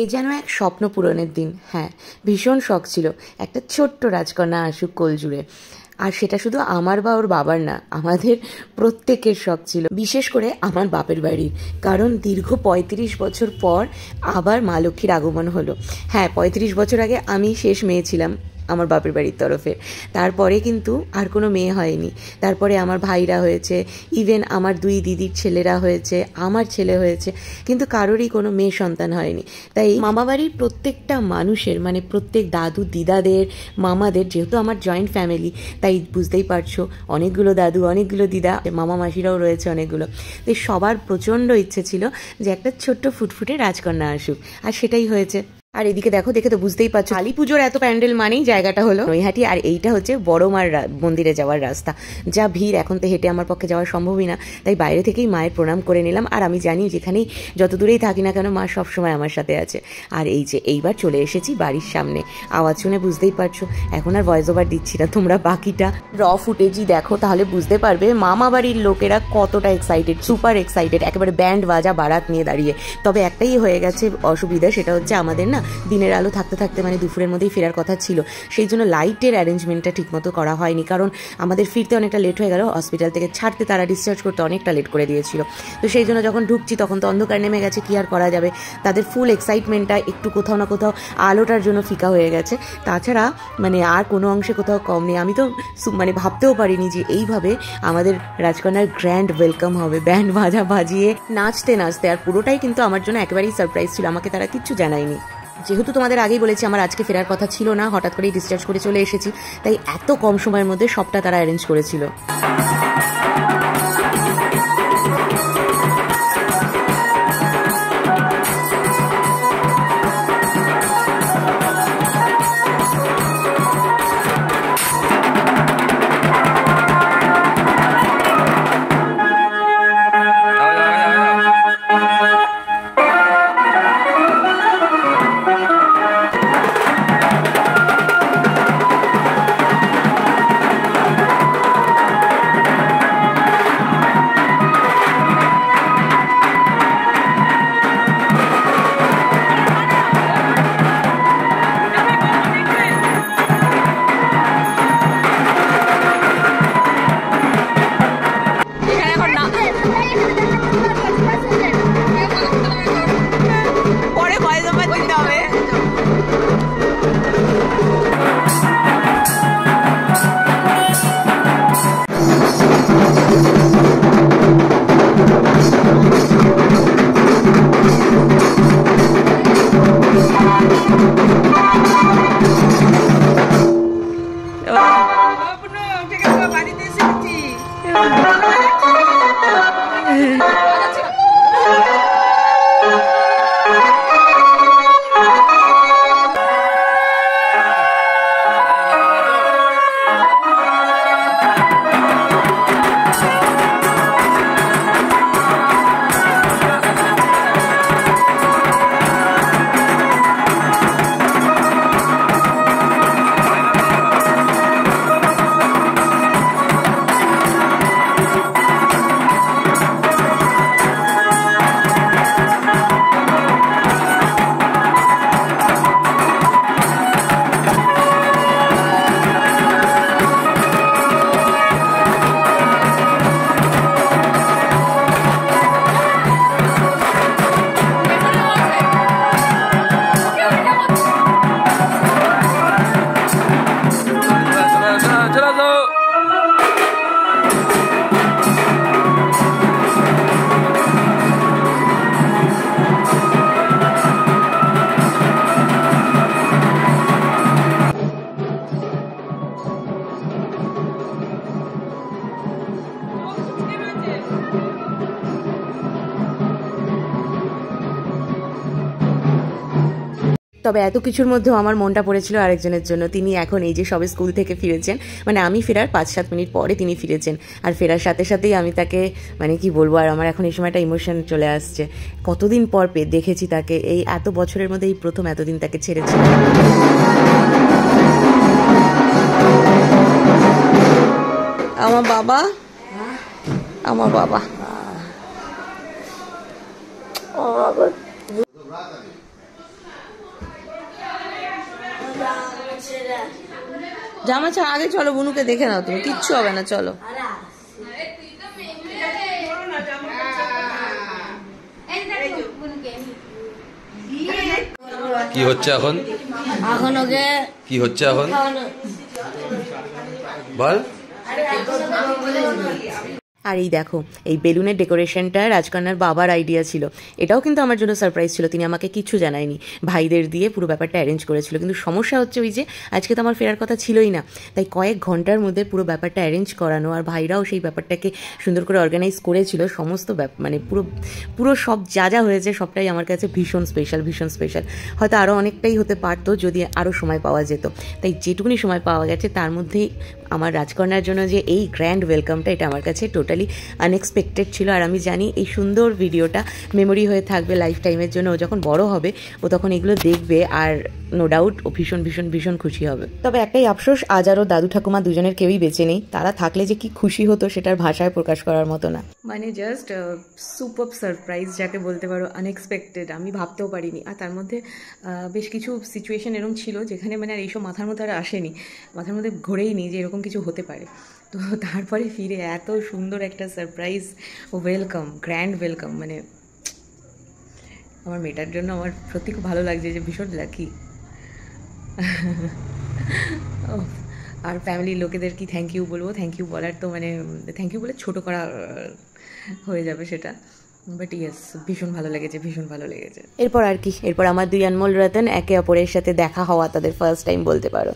এ যেন এক স্বপ্ন পূরণের দিন। হ্যাঁ, ভীষণ শখ ছিল একটা ছোট্ট রাজকন্যা আসুক কোলজুড়ে। আর সেটা শুধু আমার বা ওর বাবার না, আমাদের প্রত্যেকের শখ ছিল, বিশেষ করে আমার বাপের বাড়ির। কারণ দীর্ঘ ৩৫ বছর পর আবার মা লক্ষ্মীর আগমন হলো। হ্যাঁ, ৩৫ বছর আগে আমি শেষ মেয়ে ছিলাম আমার বাপের বাড়ির তরফে। তারপরে কিন্তু আর কোনো মেয়ে হয়নি। তারপরে আমার ভাইরা হয়েছে, ইভেন আমার 2 দিদির ছেলেরা হয়েছে, আমার ছেলে হয়েছে, কিন্তু কারোরই কোনো মেয়ে সন্তান হয়নি। তাই মামাবাড়ির প্রত্যেকটা মানুষের, মানে প্রত্যেক দাদু দিদাদের, মামাদের, যেহেতু আমার জয়েন্ট ফ্যামিলি তাই বুঝতেই পারছো, অনেকগুলো দাদু, অনেকগুলো দিদা, মামা মাসিরাও রয়েছে অনেকগুলো। তাই সবার প্রচণ্ড ইচ্ছে ছিল যে একটা ছোট্ট ফুটফুটে রাজকন্যা আসুক, আর সেটাই হয়েছে। আর এদিকে দেখো, দেখে তো বুঝতেই পারছো, কালী পুজোর এত প্যান্ডেল মানেই জায়গাটা হলো নৈহাটি। আর এইটা হচ্ছে বড় মার মন্দিরে যাওয়ার রাস্তা। যা ভিড়, এখন তো হেঁটে আমার পক্ষে যাওয়া সম্ভবই না, তাই বাইরে থেকেই মায়ের প্রণাম করে নিলাম। আর আমি জানি যেখানেই যত দূরেই থাকি না কেন, মা সবসময় আমার সাথে আছে। আর এই যে এইবার চলে এসেছি বাড়ির সামনে। আওয়াজ শুনে বুঝতেই পারছো, এখন আর ভয়েস ওভার দিচ্ছি না, তোমরা বাকিটা র ফুটেজই দেখো, তাহলে বুঝতে পারবে মামা বাড়ির লোকেরা কতটা এক্সাইটেড, সুপার এক্সাইটেড, একেবারে ব্যান্ড বাজা বারাত নিয়ে দাঁড়িয়ে। তবে একটাই হয়ে গেছে অসুবিধা, সেটা হচ্ছে আমাদের না দিনের আলো থাকতে থাকতে, মানে দুপুরের মধ্যেই ফেরার কথা ছিল, সেই জন্য লাইটের অ্যারেঞ্জমেন্টটা ঠিকমতো করা হয়নি। কারণ আমাদের ফিরতে অনেকটা লেট হয়ে গেল, হসপিটাল থেকে ছাড়তে, তারা ডিসচার্জ করতে অনেকটা লেট করে দিয়েছিল। তো সেই জন্য যখন ঢুকছি তখন তো অন্ধকার নেমে গেছে, কি আর করা যাবে। তাদের ফুল এক্সাইটমেন্টটা একটু কোথাও না কোথাও আলোটার জন্য ফিকা হয়ে গেছে। তাছাড়া মানে আর কোনো অংশে কোথাও কম নেই। আমি তো মানে ভাবতেও পারিনি যে এইভাবে আমাদের রাজকন্যার গ্র্যান্ড ওয়েলকাম হবে, ব্যান্ড বাজা বাজিয়ে, নাচতে নাচতে। আর পুরোটাই কিন্তু আমার জন্য একেবারেই সারপ্রাইজ ছিল, আমাকে তারা কিচ্ছু জানায়নি। যেহেতু তোমাদের আগেই বলেছি আমার আজকে ফেরার কথা ছিল না, হঠাৎ করেই ডিসচার্জ করে চলে এসেছি, তাই এত কম সময়ের মধ্যে সবটা তারা অ্যারেঞ্জ করেছিল। তবে এত কিছুর মধ্যেও আমার মনটা পড়েছিল আরেকজনের জন্য। তিনি এখন এই যে সবে স্কুল থেকে ফিরেছেন, মানে আমি ফেরার 5-7 মিনিট পরে তিনি ফিরেছেন। আর ফেরার সাথে সাথেই আমি তাকে মানে কি বলবো, আর আমার এখন এই সময় একটা ইমোশন চলে আসছে। কতদিন পর দেখেছি তাকে, এই এত বছরের মধ্যে এই প্রথম এতদিন তাকে ছেড়েছি। আমার বাবা, আমার বাবা, জামা ছাড়া আগে চলো, বুনুকে দেখে নাও তুমি, কিচ্ছু হবে না, চলো। কি হচ্ছে এখন? এখন ওকে কি হচ্ছে এখন বল। আর এই দেখো, এই বেলুনের ডেকোরেশনটা রাজকন্যার বাবার আইডিয়া ছিল। এটাও কিন্তু আমার জন্য সারপ্রাইজ ছিল, তিনি আমাকে কিচ্ছু জানায়নি, ভাইদের দিয়ে পুরো ব্যাপারটা অ্যারেঞ্জ করেছিল। কিন্তু সমস্যা হচ্ছে ওই যে আজকে তো আমার ফেরার কথা ছিলই না, তাই কয়েক ঘন্টার মধ্যে পুরো ব্যাপারটা অ্যারেঞ্জ করানো, আর ভাইরাও সেই ব্যাপারটাকে সুন্দর করে অর্গানাইজ করেছিল। সমস্ত মানে পুরো সব যা যা হয়েছে সবটাই আমার কাছে ভীষণ স্পেশাল, ভীষণ স্পেশাল। হয়তো আরও অনেকটাই হতে পারতো যদি আরও সময় পাওয়া যেত, তাই যেটুকুনি সময় পাওয়া গেছে তার মধ্যেই আমার রাজকন্যার জন্য যে এই গ্র্যান্ড ওয়েলকামটা, এটা আমার কাছে টোটালি আনএক্সপেক্টেড ছিল। আর আমি জানি এই সুন্দর ভিডিওটা মেমোরি হয়ে থাকবে লাইফ টাইমের জন্য। ও যখন বড় হবে ও তখন এগুলো দেখবে, আর নো ডাউট ও ভীষণ ভীষণ ভীষণ খুশি হবে। তবে একটাই আফসোস, আজ আরও দাদু ঠাকুমা দুজনের কেউই বেঁচে নেই। তারা থাকলে যে কি খুশি হতো সেটার ভাষায় প্রকাশ করার মতো না। মানে জাস্ট সুপার সারপ্রাইজ যাকে বলতে পারো, আনএক্সপেক্টেড, আমি ভাবতেও পারিনি। আর তার মধ্যে বেশ কিছু সিচুয়েশন এরকম ছিল যেখানে মানে আর এইসব মাথার মধ্যে আর আসেনি, মাথার মধ্যে ঘোরেই নি যে এরকম কিছু হতে পারে। তো তারপরে ফিরে এত সুন্দর একটা সারপ্রাইজ ওয়েলকাম, গ্র্যান্ড ওয়েলকাম, মানে আমার মেয়েটার জন্য আমার সত্যি খুব ভালো লাগছে, যে ভীষণ লাকি। আর ফ্যামিলির লোকেদের কি থ্যাংক ইউ বলবো, থ্যাংক ইউ বলার তো মানে থ্যাংক ইউ বলে ছোটো করা হয়ে যাবে সেটা, বাট ইয়েস ভীষণ ভালো লেগেছে, ভীষণ ভালো লেগেছে। এরপর আর কি, এরপর আমার দুই আনমোল রতন একে অপরের সাথে দেখা হওয়া, তাদের ফার্স্ট টাইম বলতে পারো।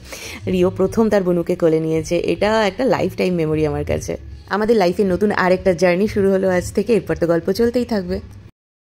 রিও প্রথম তার বনুকে কোলে নিয়েছে, এটা একটা লাইফ টাইম মেমোরি আমার কাছে। আমাদের লাইফে নতুন আরেকটা জার্নি শুরু হলো আজ থেকে, এরপর তো গল্প চলতেই থাকবে।